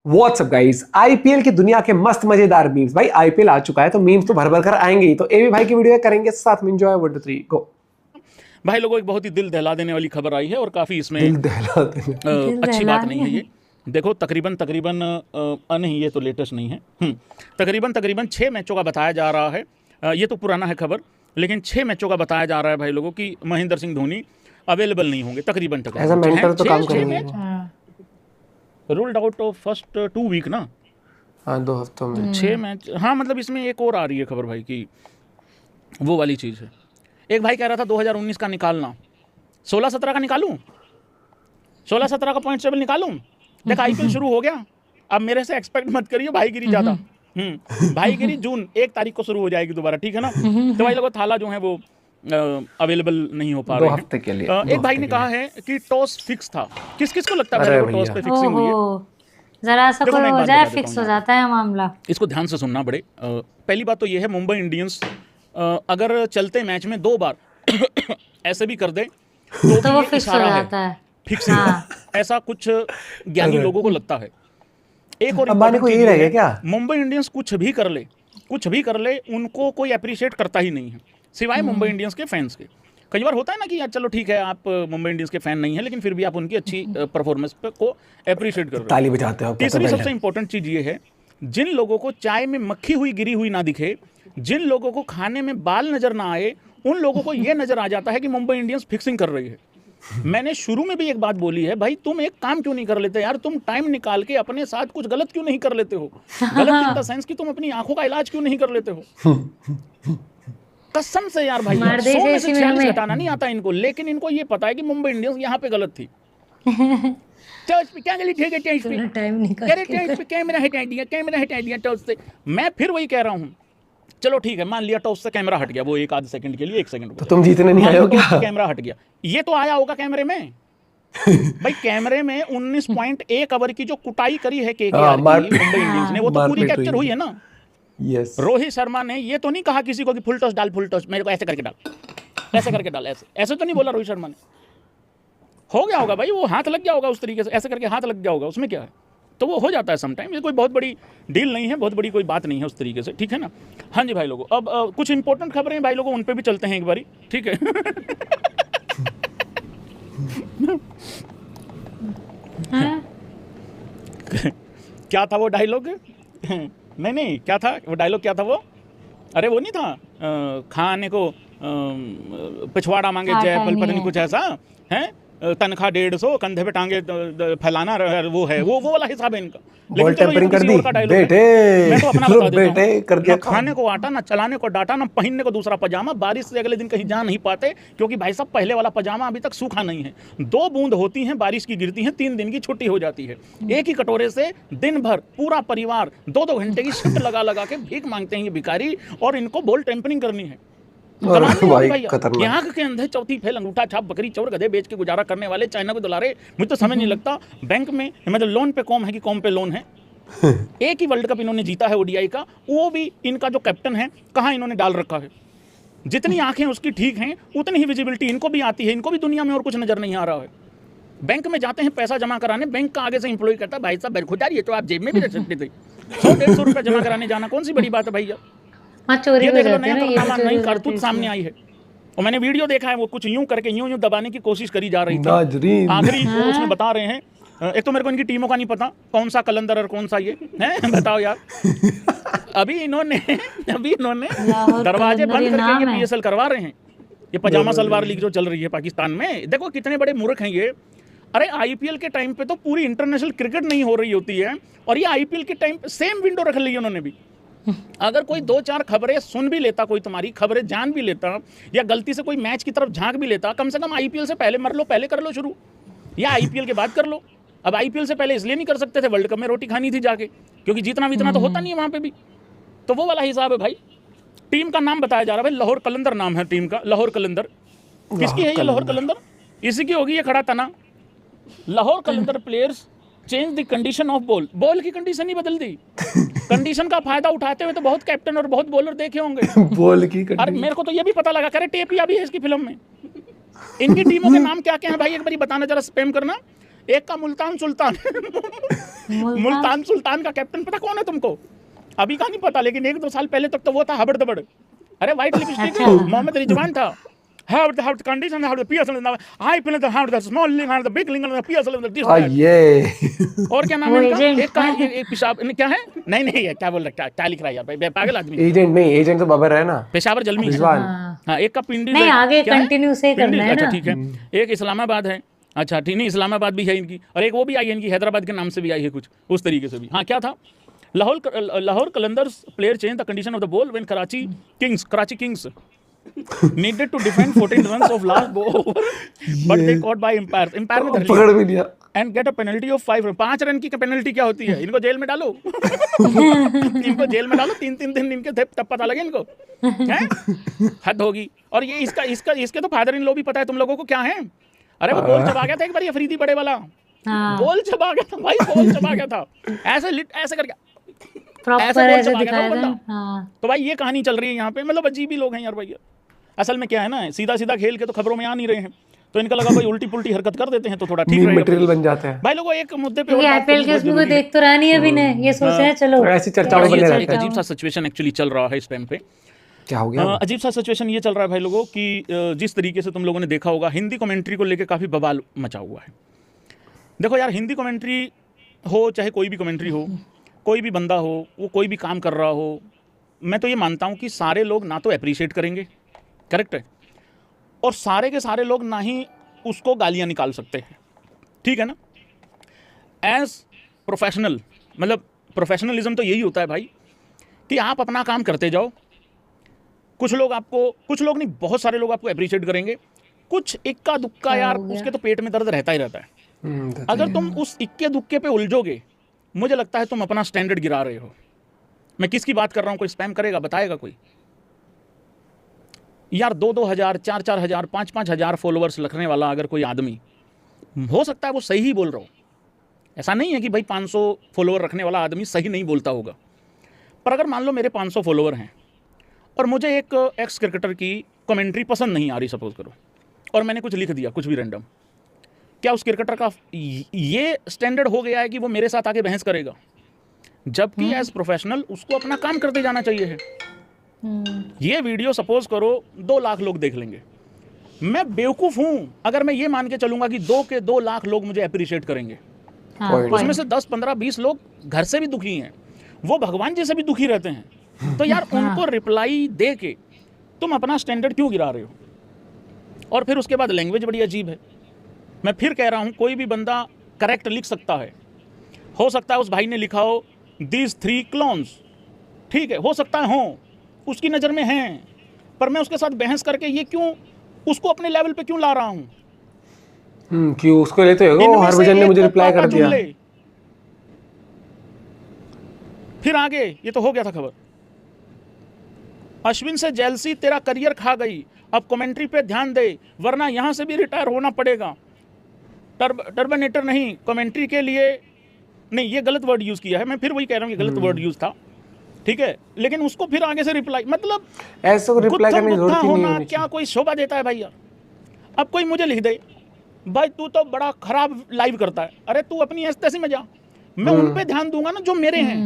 WhatsApp guys, IPL की दुनिया के मस्त मजेदार मीम्स। भाई आईपीएल आ चुका है तो मीम्स तो भर भर कर आएंगे ही। तो एवी भाई की वीडियो करेंगे साथ में एंजॉय। 1 2 3 गो। भाई लोगों, एक बहुत ही दिल दहला देने वाली खबर आई है और काफ़ी इसमें दिल दहला देने। अच्छी बात नहीं है ये। देखो तकरीबन तकरीबन नहीं, ये तो लेटेस्ट नहीं है। तकरीबन 6 मैचों का बताया जा रहा है। ये तो पुराना है खबर, लेकिन 6 मैचों का बताया जा रहा है भाई लोगों की महेंद्र सिंह धोनी अवेलेबल नहीं होंगे तकरीबन ऐसा मेंटर तो काम करेंगे। Ruled out of first 2 week ना। हाँ 2 हफ्तों में 6 मैच। हाँ मतलब इसमें एक और आ रही है खबर भाई की वो वाली चीज़ है। एक भाई कह रहा था 2019 का निकालना, 16-17 का निकालूं, 16-17 का पॉइंट टेबल निकालूं। देख आईपीएल शुरू हो गया, अब मेरे से एक्सपेक्ट मत करिए भाईगिरी ज़्यादा। भाईगिरी जून 1 तारीख को शुरू हो जाएगी दोबारा, ठीक है ना। तो भाई लोगों थाला जो है वो अवेलेबल नहीं हो पा रहे हैं 2 हफ्ते के लिए। एक भाई ने कहा है कि टॉस फिक्स था। किस किस को लगता है भाई टॉस पे फिक्सिंग हुई है? जरा सा कोई हो जाए फिक्स हो जाता है मामला। इसको ध्यान से सुनना बड़े। पहली बात तो ये है, मुंबई इंडियंस अगर चलते मैच में 2 बार ऐसे भी कर दे तो वो फिक्स हो जाता है। फिक्सिंग ऐसा कुछ ज्ञानी लोगों को लगता है। एक और अंबानी को यही रहेगा क्या? मुंबई इंडियंस कुछ भी कर ले उनको कोई अप्रिशिएट करता ही नहीं है सिवाय मुंबई इंडियंस के फैंस के। कई बार होता है ना कि यार चलो ठीक है आप मुंबई इंडियंस के फैन नहीं है, लेकिन फिर भी आप उनकी अच्छी परफॉर्मेंस को अप्रिशिएट कर रहे हो, ताली बजाते हो। तीसरी सबसे इंपॉर्टेंट चीज ये है, जिन लोगों को चाय में मक्खी हुई गिरी हुई ना दिखे, जिन लोगों को खाने में बाल नजर ना आए, उन लोगों को यह नजर आ जाता है कि मुंबई इंडियंस फिक्सिंग कर रही है। मैंने शुरू में भी एक बात बोली है, भाई तुम एक काम क्यों नहीं कर लेते यार? तुम टाइम निकाल के अपने साथ कुछ गलत क्यों नहीं कर लेते हो? गलत इन द सेंस कि तुम अपनी आंखों का इलाज क्यों नहीं कर लेते हो? कसम से यार भाई, 100 में से 46 हटाना नहीं आता इनको, लेकिन इनको ये पता है कि मुंबई इंडियंस यहाँ पे गलत थी। टॉस पे क्या गलत है? टॉस पे टाइम निकाल के कैमरा हटा दिया टॉस से। मैं फिर वही कह रहा हूँ, चलो ठीक है मान लिया टॉस से कैमरा हट गया, वो एक आध सेकंड के लिए, 1 सेकंड तो तुम जीतने नहीं आए हो क्या? कैमरा हट गया, ये तो आया होगा कैमरे में। भाई कैमरे में 19.1 ओवर की जो कुटाई करी है केकेआर की मुंबई इंडियंस ने, वो तो पूरी कैप्चर हुई है ना। यस। रोहित शर्मा ने ये तो नहीं कहा किसी को कि फुल टॉस डाल, फुल टॉस मेरे को ऐसे करके डाल, ऐसे करके डाल, ऐसे तो नहीं बोला रोहित शर्मा ने। हो गया होगा भाई, वो हाथ लग गया होगा उस तरीके से, ऐसे करके हाथ लग गया होगा, उसमें क्या है। तो वो हो जाता है समटाइम, ये कोई बहुत बड़ी डील नहीं है, बहुत बड़ी कोई बात नहीं है उस तरीके से, ठीक है ना। हाँ जी भाई लोगों, अब कुछ इंपॉर्टेंट खबरें भाई लोगों उन पे भी चलते हैं एक बारी, ठीक है। क्या था वो डायलॉग? नहीं क्या था वो डायलॉग, क्या था वो? अरे वो नहीं था खाने को पिछवाड़ा मांगे जयफल, पता नहीं कुछ ऐसा है, तनख्वाह 150, कंधे पे टांगे फैलाना, वो है वो वाला हिसाब है इनका। लेकिन चलो ये किसी और का डायलॉग है, मैं तो अपना बता देता हूं, कर दिया। खाने को आटा, ना चलाने को डाटा, ना पहनने को दूसरा पजामा, बारिश से अगले दिन कहीं जा नहीं पाते क्योंकि भाई साहब पहले वाला पजामा अभी तक सूखा नहीं है। 2 बूंद होती हैं बारिश की गिरती हैं, 3 दिन की छुट्टी हो जाती है। एक ही कटोरे से दिन भर पूरा परिवार 2-2 घंटे की शिफ्ट लगा के भीख मांगते हैं ये भिखारी, और इनको बोल टेम्परिंग करनी है। यहाँ के अंधे चौथी फेल, अंगूठा छाप, बकरी चौर, गधे बेच के गुजारा करने वाले चाइना को दुलारे। मुझे तो समझ नहीं लगता, बैंक में मतलब लोन पे कॉम है कि कॉम पे लोन है। एक ही वर्ल्ड कप इन्होंने जीता है ओडीआई का, वो भी इनका जो कैप्टन है कहाँ इन्होंने डाल रखा है। जितनी आंखें उसकी ठीक हैं उतनी ही विजिबिलिटी इनको भी आती है, इनको भी दुनिया में और कुछ नजर नहीं आ रहा है। बैंक में जाते हैं पैसा जमा कराने, बैंक का आगे से इंप्लॉय कहता है भाई साहब बेखुदारी है तो आप जेब में भी रख सकते थे। 100-150 रुपये जमा कराने जाना कौन सी बड़ी बात है भैया? ये देख लो नया नई कारतूत सामने आई है, और मैंने वीडियो देखा है, वो कुछ यूं करके यूं दबाने की कोशिश करी जा रही थी। आखिरी उसमें बता रहे हैं, एक तो मेरे को इनकी टीमों का नहीं पता कौन सा कलंदर और कौन सा ये है, बताओ यार। अभी इन्होंने दरवाजे बंद करके ये पीएसएल करवा रहे हैं, ये पजामा सलवार लीग जो चल रही है पाकिस्तान में। देखो कितने बड़े मूर्ख हैं ये। अरे आईपीएल के टाइम पे तो पूरी इंटरनेशनल क्रिकेट नहीं हो रही होती है, और ये आईपीएल के टाइम पे सेम विंडो रख ली है उन्होंने भी। अगर कोई 2-4 खबरें सुन भी लेता, कोई तुम्हारी खबरें जान भी लेता, या गलती से कोई मैच की तरफ झांक भी लेता, कम से कम आईपीएल से पहले मर लो, पहले कर लो शुरू, या आईपीएल के बाद कर लो। अब आईपीएल से पहले इसलिए नहीं कर सकते थे, वर्ल्ड कप में रोटी खानी थी जाके, क्योंकि जीतना तो होता नहीं है वहां पे भी। तो वो वाला हिसाब है भाई। टीम का नाम बताया जा रहा है भाई, लाहौर कलंदर नाम है टीम का, लाहौर कलंदर। किसकी है ये लाहौर कलंदर? इसी की होगी ये खड़ा तना। Lahore Qalandar players change the condition of ball, ball की कंडीशन ही बदल दी। कंडीशन का फायदा उठाते हुए तो बहुत कैप्टन और बहुत बॉलर देखे होंगे। बॉल की अरे मेरे को तो ये भी पता लगा, करे टेप भी है इसकी फिल्म में। इनकी टीमों के नाम क्या क्या है भाई, एक बार बताना जरा, स्पैम करना। एक का मुल्तान सुल्तान मुल्तान सुल्तान का कैप्टन पता कौन है तुमको? अभी का नहीं पता, लेकिन 1-2 साल पहले तक तो वो था हबड़ दबड़। अरे व्हाइट लिपस्टिक मोहम्मद रिजवान था। Have the condition, have the PSL, I feel the have the small link, have the big link, the PSL, this that. ये और क्या नाम है वो इनका? agent एक का एक पेशाब क्या है? नहीं ये क्या बोल रहा है? क्या लिख रहा है यार भाई, पागल आदमी। एजेंट नहीं, एजेंट तो बबर है ना, पेशावर जलमी है। रिजवान। हाँ, एक का पिंडी नहीं, आगे क्या है? कंटिन्यू से पिंडी, करना है अच्छा ना। ठीक है। एक इस्लामाबाद है, अच्छा ठीक नहीं, इस्लामाबाद भी है इनकी, और एक वो भी आई है इनकी, हैदराबाद के नाम से भी आई है कुछ उस तरीके से भी। हाँ क्या था? Lahore Qalandars player change the condition of the ball when Karachi Kings needed to defend 14 runs of last ball over, but they caught by umpires ने धर लिया पकड़ भी लिया। and get a penalty of 5 runs। 5 run की पेनल्टी क्या होती है? इनको जेल में डालो इनको जेल में डालो, 3-3 दिन इनके तब पता लगे इनको, हैं? हद होगी। और ये इसके तो फादर इन लॉ भी पता है तुम लोगों को क्या है? अरे वो बॉल चबा गया था एक बार, अफरीदी बड़े वाला बॉल चबा गया था भाई, बॉल चबा गया था ऐसे करके प्रॉपर ऐसे चबा गया था दिखाया वो था। बंदा। हाँ, तो भाई ये कहानी चल रही है यहाँ पे, मतलब अजीब ही लोग हैं यार भैया। असल में क्या है ना, सीधा खेल के तो खबरों में आ नहीं रहे हैं, तो इनका लगा कोई उल्टी पुल्टी हरकत कर देते हैं तो थोड़ा ठीक रहेगा। मटेरियल बन जाते हैं भाई लोगों, एक मुद्दे पे क्योंकि आईपीएल के उसमें कोई देख तो रहा नहीं है अभी ने, ये सोच रहे हैं चलो ऐसी चर्चाओं में बने एक रहते हैं। अजीब सा सिचुएशन एक्चुअली चल रहा है इस टाइम पे। क्या हो गया? अजीब सा सिचुएशन ये चल रहा है भाई लोगों कि जिस तरीके से तुम लोगों ने देखा होगा, हिंदी कमेंट्री को लेकर काफ़ी बवाल मचा हुआ है। देखो यार, हिंदी कमेंट्री हो चाहे कोई भी कमेंट्री हो, कोई भी बंदा हो, वो कोई भी काम कर रहा हो, मैं तो ये मानता हूँ कि सारे लोग ना तो अप्रिशिएट करेंगे, करेक्ट है, और सारे के सारे लोग ना ही उसको गालियाँ निकाल सकते हैं, ठीक है ना। एज प्रोफेशनल, मतलब प्रोफेशनलिज्म तो यही होता है भाई कि आप अपना काम करते जाओ। कुछ लोग नहीं, बहुत सारे लोग आपको अप्रिशिएट करेंगे, कुछ इक्का दुक्का यार उसके तो पेट में दर्द रहता ही रहता है। अगर तुम उस इक्के दुक्के पे उलझोगे, मुझे लगता है तुम अपना स्टैंडर्ड गिरा रहे हो। मैं किसकी बात कर रहा हूँ? कोई स्पैम करेगा, बताएगा कोई? यार 2-2 हज़ार, 4-4 हज़ार, 5-5 हज़ार फॉलोअर्स रखने वाला अगर कोई आदमी, हो सकता है वो सही ही बोल रहा हो, ऐसा नहीं है कि भाई 500 फॉलोअर रखने वाला आदमी सही नहीं बोलता होगा। पर अगर मान लो मेरे 500 फॉलोअर हैं और मुझे एक एक्स क्रिकेटर की कमेंट्री पसंद नहीं आ रही, सपोज करो, और मैंने कुछ लिख दिया, कुछ भी रैंडम, क्या उस क्रिकेटर का ये स्टैंडर्ड हो गया है कि वो मेरे साथ आके बहस करेगा? जबकि एज प्रोफेशनल उसको अपना काम करते जाना चाहिए है। ये वीडियो सपोज करो 2 लाख लोग देख लेंगे, मैं बेवकूफ़ हूँ अगर मैं ये मान के चलूंगा कि 2 लाख लोग मुझे अप्रिशिएट करेंगे। उसमें से 10, 15, 20 लोग घर से भी दुखी हैं, वो भगवान जी से भी दुखी रहते हैं। तो यार उनको रिप्लाई दे के तुम अपना स्टैंडर्ड क्यों गिरा रहे हो? और फिर उसके बाद लैंग्वेज बड़ी अजीब है। मैं फिर कह रहा हूँ, कोई भी बंदा करेक्ट लिख सकता है। हो सकता है उस भाई ने लिखा हो दीज 3 क्लोन्स, ठीक है, हो सकता है हो, उसकी नज़र में हैं, पर मैं उसके साथ बहस करके ये क्यों, उसको अपने लेवल पे क्यों ला रहा हूँ? क्यों उसको लेते हो? हरभजन ने मुझे रिप्लाई कर दिया। फिर आगे ये तो हो गया था खबर। अश्विन से जेलसी तेरा करियर खा गई, अब कमेंट्री पे ध्यान दे वरना यहां से भी रिटायर होना पड़ेगा। टर्मिनेटर नहीं, कमेंट्री के लिए नहीं, ये गलत वर्ड यूज किया है, मैं फिर वही कह रहा हूँ कि गलत वर्ड यूज था, ठीक है, लेकिन उसको फिर आगे से रिप्लाई, मतलब ऐसे को रिप्लाई करने की जरूरत ही नहीं होना क्या कोई शोभा देता है भैया? अब कोई मुझे लिख दे भाई तू तो बड़ा खराब लाइव करता है, अरे तू अपनी ऐसी में जा, मैं उन पे ध्यान दूंगा ना जो मेरे हैं।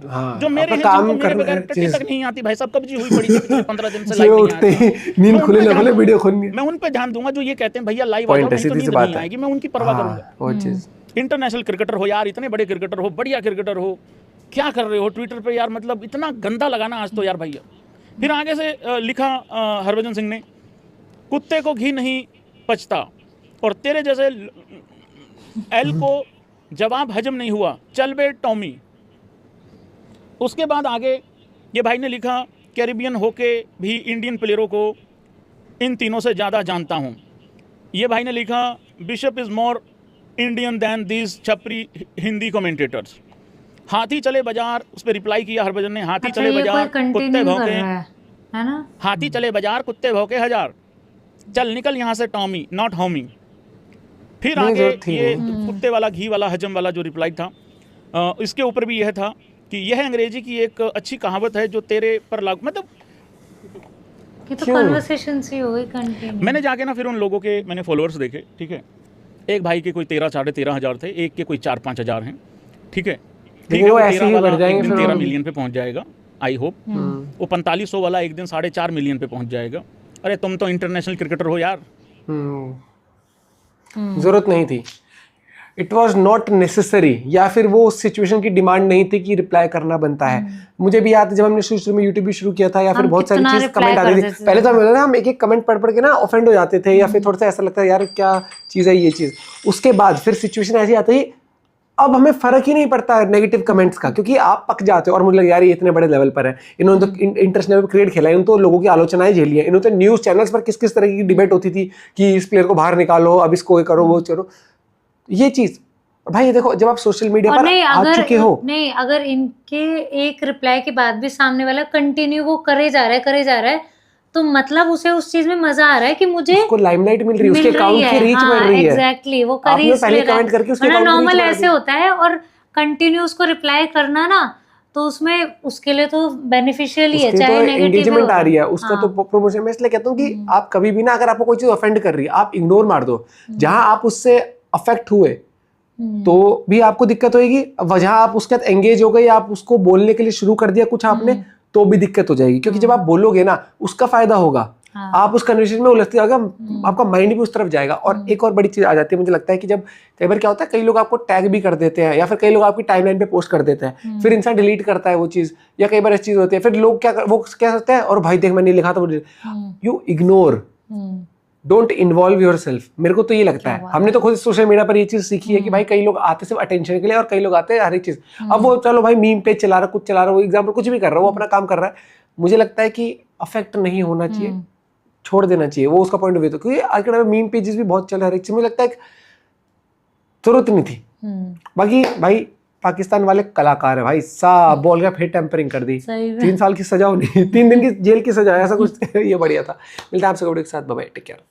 हाँ, जो मेरे हैं, काम जिनको मेरे बगैर टट्टी तक नहीं आती भाई, सब कब्जी हुई पड़ी थी पिछले 15 दिन से लाइव नहीं उठते आती। ही नींद खुले ना खुले वीडियो खोलनी है। मैं उन पे ध्यान दूंगा जो ये कहते हैं भैया लाइव आ जाओ, नहीं तो नींद नहीं आएगी, मैं उनकी परवाह करूंगा। वो चीज, इंटरनेशनल क्रिकेटर हो यार, इतने बड़े क्रिकेटर हो, बढ़िया क्रिकेटर हो, क्या कर रहे हो ट्विटर पे यार, मतलब इतना गंदा लगाना आज तो यार भैया। फिर आगे से लिखा हरभजन सिंह ने, कुत्ते को घी नहीं पचता और तेरे जैसे एल को जवाब हजम नहीं हुआ, चल बे टॉमी। उसके बाद आगे ये भाई ने लिखा, कैरिबियन होके भी इंडियन प्लेयरों को इन तीनों से ज़्यादा जानता हूँ। ये भाई ने लिखा, bishop is more Indian than these छपरी हिंदी कमेंटेटर्स। हाथी चले बाजार, उस पर रिप्लाई किया हरभजन ने, हाथी चले बाजार कुत्ते भौंके, है ना, हाथी चले बाजार कुत्ते भौंके हजार, चल निकल यहाँ से टॉमी, नॉट होमी। फिर आगे ये कुत्ते वाला, घी वाला, हजम वाला जो रिप्लाई था, इसके ऊपर भी यह था कि यह अंग्रेजी की एक अच्छी कहावत है जो तेरे पर लागू, मतलब ये तो कन्वर्सेशन सी हो गई कंटिन्यू। मैंने जाके ना फिर उन लोगों के मैंने फॉलोअर्स देखे, ठीक है, एक भाई के कोई 13 साढ़े 13 हज़ार थे, एक के कोई 4-5 हज़ार हैं, ठीक है। लेकिन वो ऐसे ही बढ़ जाएंगे, 13 मिलियन पे पहुंच जाएगा, आई होप। वो 4500 वाला एक दिन 4.5 मिलियन पे पहुंच जाएगा। अरे तुम तो इंटरनेशनल क्रिकेटर हो यार। जरूरत नहीं थी, इट वॉज नॉट नेसेसरी, या फिर वो उस सिचुएशन की डिमांड नहीं थी कि रिप्लाई करना बनता है। मुझे भी याद है जब हमने शुरू में यूट्यूब भी शुरू किया था, या फिर बहुत सारी चीज कमेंट आ रही थी, पहले तो हम एक एक कमेंट पढ़ के ना ऑफेंड हो जाते थे, या फिर थोड़ा सा ऐसा लगता है यार क्या चीज है ये चीज। उसके बाद फिर सिचुएशन ऐसी आती है, अब हमें फर्क ही नहीं पड़ता नेगेटिव कमेंट्स का, क्योंकि आप पक जाते हो और मुझे लगा यार ये इतने बड़े लेवल पर है, इन्होंने तो इंटरनेशनल क्रिकेट खेला है, इन्होंने तो लोगों की आलोचनाएं झेली है, इन्होंने तो न्यूज चैनल्स पर किस किस तरह की डिबेट होती थी कि इस प्लेयर को बाहर निकालो, अब इसको करो वो करो, ये चीज। भाई ये देखो, जब आप सोशल मीडिया पर आ चुके हो, नहीं अगर इनके एक रिप्लाई के बाद भी सामने वाला कंटिन्यू वो करे जा रहा है, तो मतलब उसे उस चीज में मजा आ रहा है कि मुझे उसको लाइमलाइट मिल रही है, उसके अकाउंट की रीच बढ़ रही है। एग्जैक्टली, वो कर ही पहले कमेंट करके उसके अकाउंट की नॉर्मल ऐसे होता है, और कंटिन्यू उसको रिप्लाई करना ना, तो उसमें उसके लिए तो बेनिफिशियल ही है, चाहे नेगेटिव एंगेजमेंट आ रही है उसका, तो प्रमोशन में इसलिए कहता हूँ कि आप कभी भी ना, अगर आपको कोई चीज ऑफेंड कर रही है, आप इग्नोर मार दो। जहां आप उससे अफेक्ट हुए तो भी आपको दिक्कत होगी, जहां आप उसके साथ एंगेज हो गए, आप उसको बोलने के लिए शुरू कर दिया कुछ आपने, तो भी दिक्कत हो जाएगी, क्योंकि जब आप बोलोगे ना उसका फायदा होगा। आप उस कन्वर्सेशन में उलझते जाओगे, आपका माइंड भी उस तरफ जाएगा। और एक और बड़ी चीज आ जाती है, मुझे लगता है कि जब कई बार क्या होता है, कई लोग आपको टैग भी कर देते हैं, या फिर कई लोग आपकी टाइमलाइन पे पोस्ट कर देते हैं, फिर इंसान डिलीट करता है वो चीज, या कई बार ऐसी चीज होती है, फिर लोग वो क्या करते हैं, और भाई देख मैंने लिखा था, you ignore, don't involve your self. मेरे को तो ये लगता है, हमने तो खुद सोशल मीडिया पर ये चीज सीखी है कि भाई कई लोग आते सिर्फ अटेंशन के लिए, और कई लोग आते हैं हर एक चीज। अब वो चलो भाई मीम पेज चला रहा, कुछ चला रहा, वो एग्जाम्पल कुछ भी कर रहा है, वो अपना काम कर रहा है, मुझे लगता है कि अफेक्ट नहीं होना चाहिए, छोड़ देना चाहिए, वो उसका पॉइंट ऑफ व्यू। तो क्योंकि आज के टाइम में मीम पेजेस भी बहुत चल रहे हैं, हर एक चीज, मुझे लगता है जरूरत नहीं थी। बाकी भाई पाकिस्तान वाले कलाकार है भाई, साहब बोल गया फिर टेम्परिंग कर दी, 3 साल की सजा होनी, 3 दिन की जेल की सजा, ऐसा कुछ ये बढ़िया था। मिलता है आपसे वीडियो के साथ, बाय बाय, टेक केयर।